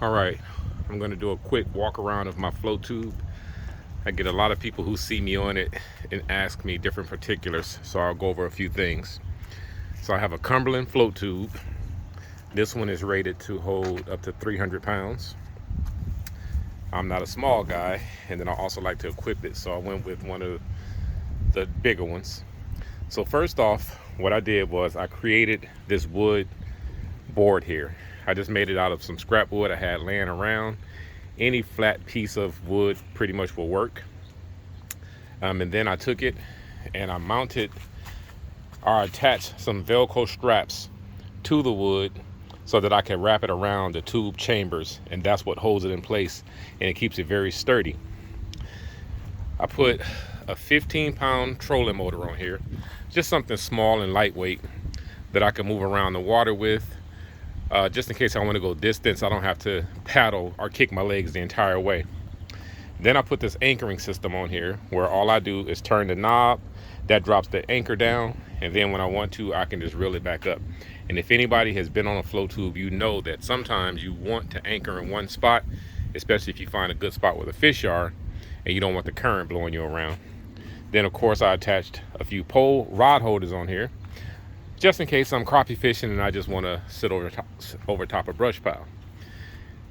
All right, I'm going to do a quick walk around of my float tube. I get a lot of people who see me on it and ask me different particulars, so I'll go over a few things. So I have a Cumberland float tube. This one is rated to hold up to 300 pounds. I'm not a small guy, and then I also like to equip it, so I went with one of the bigger ones. So first off, what I did was I created this wood board here. I just made it out of some scrap wood I had laying around. Any flat piece of wood pretty much will work. And then I took it and I mounted or attached some Velcro straps to the wood so that I can wrap it around the tube chambers, and that's what holds it in place and it keeps it very sturdy. I put a 15-pound trolling motor on here, just something small and lightweight that I can move around the water with. Just in case I want to go distance, I don't have to paddle or kick my legs the entire way. Then I put this anchoring system on here where all I do is turn the knob, that drops the anchor down, and then when I want to, I can just reel it back up. And if anybody has been on a float tube, you know that sometimes you want to anchor in one spot, especially if you find a good spot where the fish are and you don't want the current blowing you around. Then of course I attached a few pole rod holders on here, just in case I'm crappie fishing and I just want to sit over top a brush pile.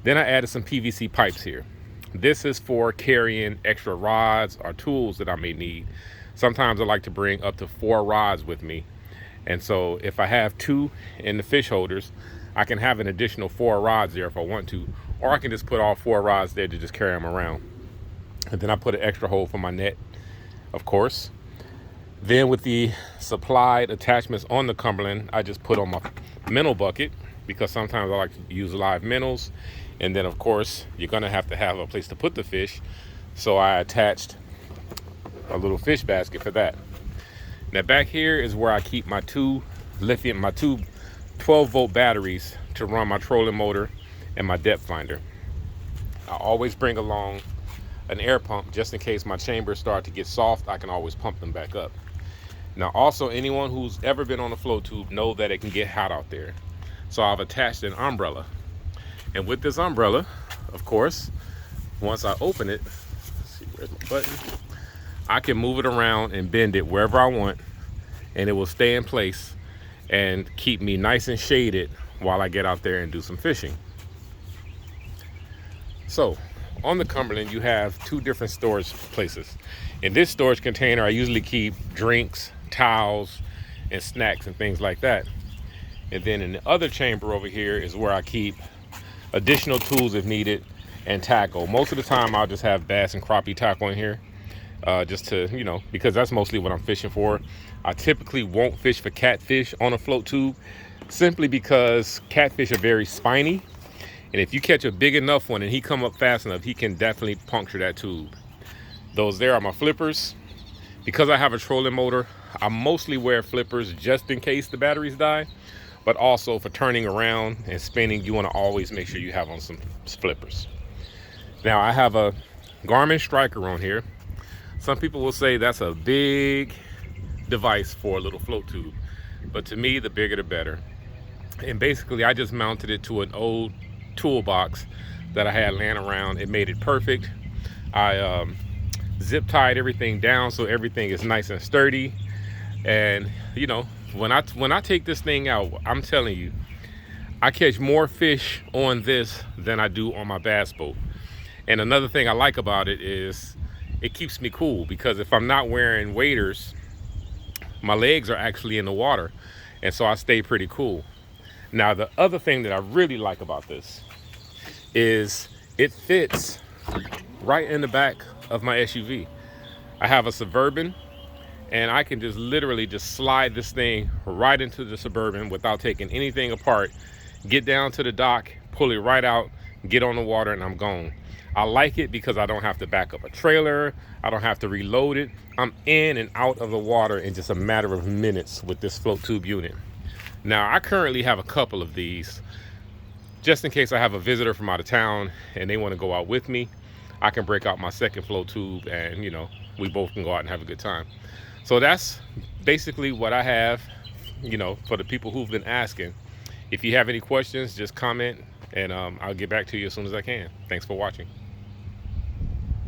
Then I added some PVC pipes here. This is for carrying extra rods or tools that I may need. Sometimes I like to bring up to 4 rods with me. And so if I have 2 in the fish holders, I can have an additional 4 rods there if I want to, or I can just put all 4 rods there to just carry them around. And then I put an extra hole for my net, of course. Then with the supplied attachments on the Cumberland, I just put on my minnow bucket because sometimes I like to use live minnows. And then of course, you're gonna have a place to put the fish. So I attached a little fish basket for that. Now back here is where I keep my two 12-volt batteries to run my trolling motor and my depth finder. I always bring along an air pump just in case my chambers start to get soft. I can always pump them back up. Now also, anyone who's ever been on a float tube know that it can get hot out there. So I've attached an umbrella. And with this umbrella, of course, once I open it, let's see, where's my button? I can move it around and bend it wherever I want, and it will stay in place and keep me nice and shaded while I get out there and do some fishing. So on the Cumberland, you have 2 different storage places. In this storage container, I usually keep drinks, towels, and snacks and things like that. And then in the other chamber over here is where I keep additional tools if needed and tackle. Most of the time, I'll just have bass and crappie tackle in here, just to, because that's mostly what I'm fishing for. I typically won't fish for catfish on a float tube simply because catfish are very spiny. And if you catch a big enough one and he come up fast enough, he can definitely puncture that tube. Those there are my flippers. Because I have a trolling motor, I mostly wear flippers just in case the batteries die, but also for turning around and spinning, you want to always make sure you have on some flippers. Now I have a Garmin Striker on here. Some people will say that's a big device for a little float tube, but to me, the bigger the better. And basically I just mounted it to an old toolbox that I had laying around. It made it perfect. I zip tied everything down so everything is nice and sturdy. And when I take this thing out, I'm telling you, I catch more fish on this than I do on my bass boat. And another thing I like about it is it keeps me cool, because if I'm not wearing waders, my legs are actually in the water, and so I stay pretty cool. Now the other thing that I really like about this is it fits right in the back of my SUV. I have a Suburban, and I can just literally just slide this thing right into the Suburban without taking anything apart, get down to the dock, pull it right out, get on the water, and I'm gone. I like it because I don't have to back up a trailer. I don't have to reload it. I'm in and out of the water in just a matter of minutes with this float tube unit. Now, I currently have a couple of these just in case I have a visitor from out of town and they want to go out with me. I can break out my second float tube and, we both can go out and have a good time. So that's basically what I have, for the people who've been asking. If you have any questions, just comment And I'll get back to you as soon as I can. Thanks for watching.